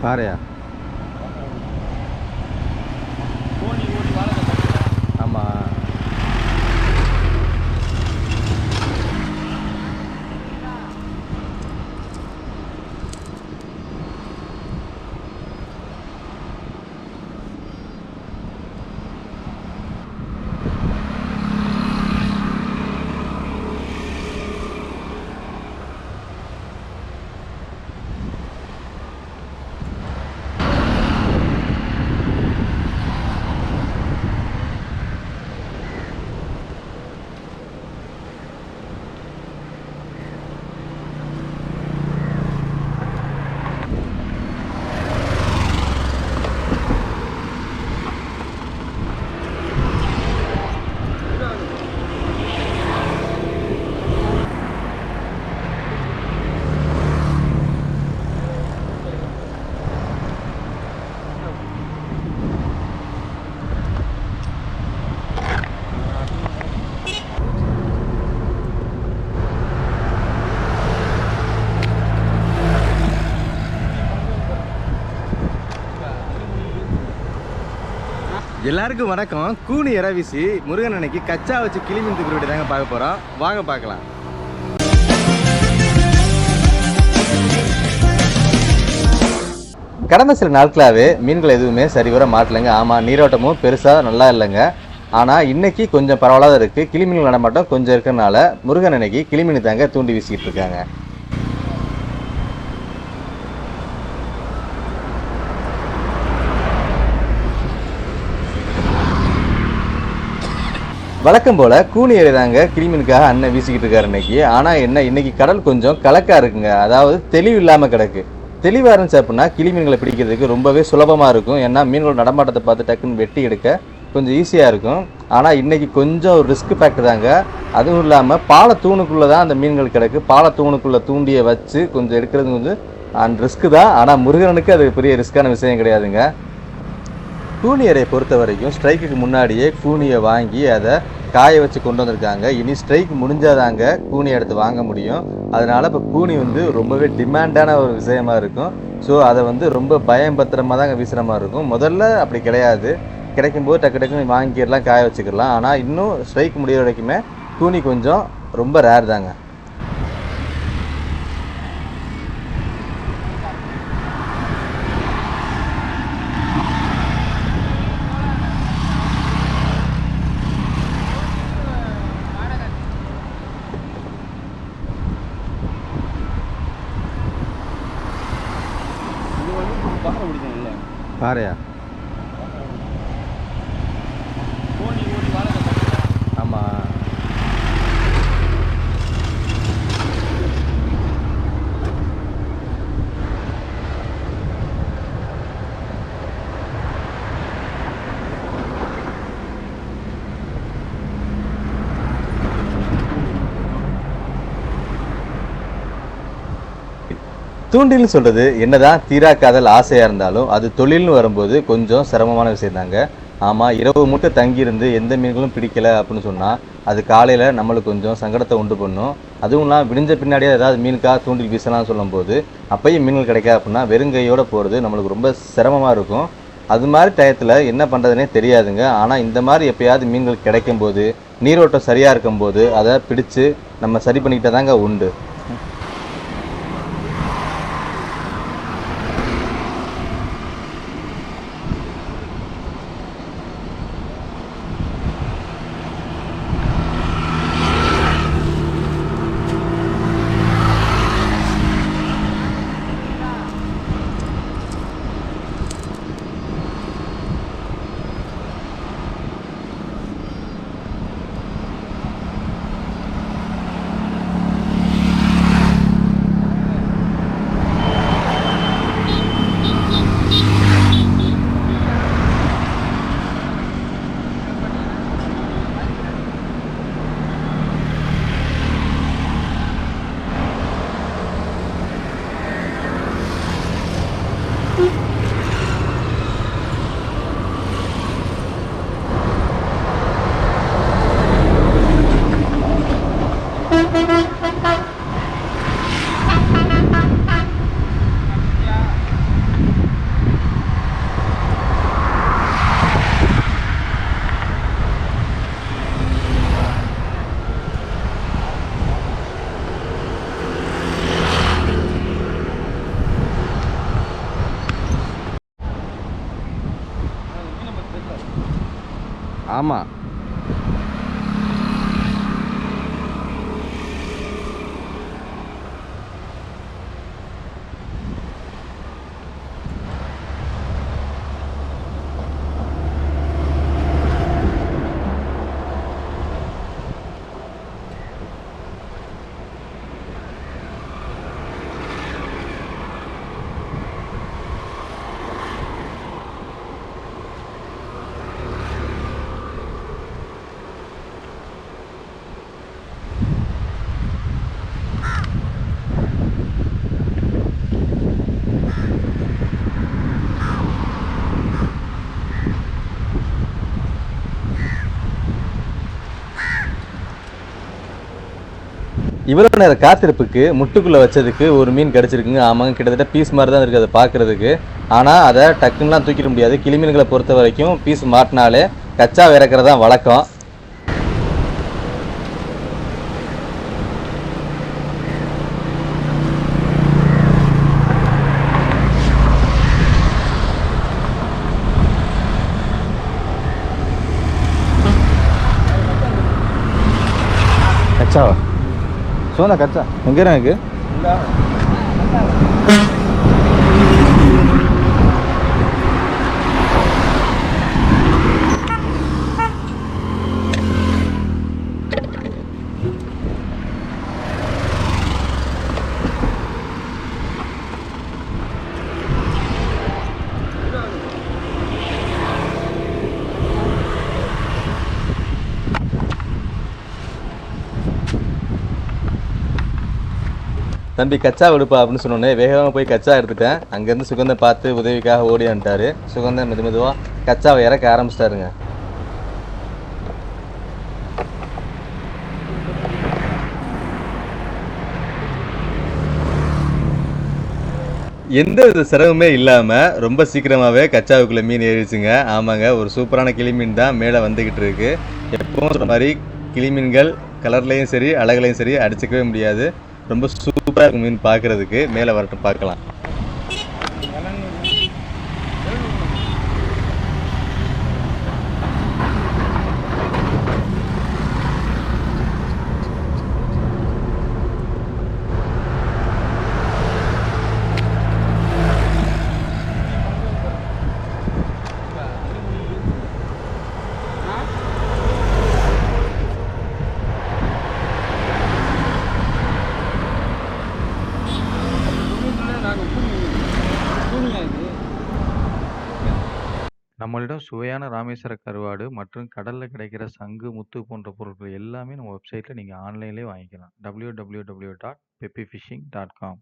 பாறையா? ஆமாம். எல்லாருக்கும் வணக்கம். கூனி இறை வீசி முருகன் அன்னைக்கு கச்சா வச்சு கிளி மீன் தூக்குற வீடு தாங்க பார்க்க போகிறோம். வாங்க பார்க்கலாம். கடந்த சில நாட்களாகவே மீன்கள் எதுவுமே சரிவர மாட்டலைங்க. ஆமாம், நீரோட்டமும் பெருசாக நல்லா இல்லைங்க. ஆனால் இன்னைக்கு கொஞ்சம் பரவாயில்லாத இருக்குது. கிளி மீன்கள் நடமாட்டம் கொஞ்சம் இருக்கிறனால முருகன் அன்னைக்கு கிளி மீன் தாங்க தூண்டி வீசிக்கிட்டு இருக்காங்க. வழக்கம் போல் கூனி தாங்க கிளிமீனுக்காக அண்ணன் வீசிக்கிட்டு இருக்காரு இன்னைக்கு. ஆனால் என்ன, இன்னைக்கு கடல் கொஞ்சம் கலக்காக இருக்குங்க. அதாவது தெளிவு இல்லாமல் கிடக்கு. தெளிவாக இருந்துச்சு அப்படின்னா கிளிமீன்களை பிடிக்கிறதுக்கு ரொம்பவே சுலபமாக இருக்கும். ஏன்னா மீன்களோட நடமாட்டத்தை பார்த்து டக்குன்னு வெட்டி எடுக்க கொஞ்சம் ஈஸியாக இருக்கும். ஆனால் இன்றைக்கி கொஞ்சம் ஒரு ரிஸ்க் ஃபேக்டர் தாங்க. அதுவும் இல்லாமல் பாலத்தூணுக்குள்ளே தான் அந்த மீன்கள் கிடக்கு. பாலத்தூணுக்குள்ளே தூண்டியை வச்சு கொஞ்சம் எடுக்கிறது கொஞ்சம் அந்த ரிஸ்க்கு தான். ஆனால் முருகனுக்கு அது பெரிய ரிஸ்க்கான விஷயம் கிடையாதுங்க. கூனி இறையை பொறுத்த வரைக்கும் ஸ்ட்ரைக்குக்கு முன்னாடியே கூனியை வாங்கி அதை காய வச்சு கொண்டு வந்திருக்காங்க. இனி ஸ்ட்ரைக் முடிஞ்சாதாங்க கூனி எடுத்து வாங்க முடியும். அதனால் இப்போ கூனி ரொம்பவே டிமாண்டான ஒரு விஷயமா இருக்கும். ஸோ அதை ரொம்ப பயம்பத்திரமாக தாங்க வீசுகிற மாதிரி இருக்கும். முதல்ல அப்படி கிடையாது. கிடைக்கும்போது டக்கு டக்குன்னு வாங்கிடலாம், காய வச்சுக்கலாம். ஆனால் இன்னும் ஸ்ட்ரைக் முடிகிற வரைக்குமே கூனி கொஞ்சம் ரொம்ப ரேர் தாங்க. பாறையா? ஆமாம். தூண்டில்னு சொல்கிறது என்னதான் தீரா காதல் ஆசையாக இருந்தாலும் அது தொழில்னு வரும்போது கொஞ்சம் சிரமமான விஷயம் தாங்க. ஆமாம், இரவு மட்டும் தங்கியிருந்து எந்த மீன்களும் பிடிக்கலை அப்படின்னு சொன்னால் அது காலையில் நம்மளுக்கு கொஞ்சம் சங்கடத்தை உண்டு பண்ணும். அதுவும் இல்லாமல் விடிஞ்ச பின்னாடியே ஏதாவது மீனுக்காக தூண்டில் வீசலாம்னு சொல்லும்போது அப்பையும் மீன்கள் கிடைக்கா அப்படின்னா வெறுங்கையோடு போகிறது நம்மளுக்கு ரொம்ப சிரமமாக இருக்கும். அது மாதிரி டயத்தில் என்ன பண்ணுறதுனே தெரியாதுங்க. ஆனால் இந்த மாதிரி எப்போயாவது மீன்கள் கிடைக்கும்போது நீரோட்டம் சரியாக இருக்கும்போது அதை பிடிச்சு நம்ம சரி பண்ணிக்கிட்டே தாங்க உண்டு. ஆமா. இவ்வளோ நேரம் காத்திருப்புக்கு முட்டுக்குள்ளே வச்சதுக்கு ஒரு மீன் கிடச்சிருக்குங்க. ஆமாங்க, கிட்டத்தட்ட பீஸ் மாதிரி தான் இருக்குது அதை பார்க்குறதுக்கு. ஆனால் அதை டக்குன்னுலாம் தூக்கிட முடியாது. கிளி மீன்களை பொறுத்த வரைக்கும் பீஸ் மாட்டினாலே கச்சா இறக்குறது தான் வழக்கம். கச்சாவா? சோனா கச்சா எங்கே இருக்கு? தம்பி கச்சா எடுப்பா அப்படின்னு சொன்னோன்னே வேகமாக போய் கச்சா எடுத்துட்டேன். அங்கேருந்து சுகந்தன் பார்த்து உதவிக்காக ஓடியான்ட்டாரு. சுகந்தன் மெதுவாக கச்சாவை இறக்க ஆரம்பிச்சிட்டாருங்க. எந்த வித சிரமமே இல்லாமல் ரொம்ப சீக்கிரமாகவே கச்சாவுக்குள்ளே மீன் ஏறிச்சுங்க. ஆமாங்க, ஒரு சூப்பரான கிளி மீன் தான் மேலே வந்துக்கிட்டு இருக்கு. எப்பவும் சொல்கிற மாதிரி கிளி மீன்கள் கலர்லேயும் சரி அழகுலையும் சரி அடிச்சிக்கவே முடியாது. ரொம்ப சூப்பராக இருக்கும் மீன் பார்க்குறதுக்கு. மேலே வரட்டும் பார்க்கலாம். நம்மளிடம் சுவையான ராமேஸ்வர கருவாடு மற்றும் கடலில் கிடைக்கிற சங்கு, முத்து போன்ற பொருட்கள் எல்லாமே நம்ம வெப்சைட்டில் நீங்கள் ஆன்லைன்லேயே வாங்கிக்கலாம். www.peppyfishing.com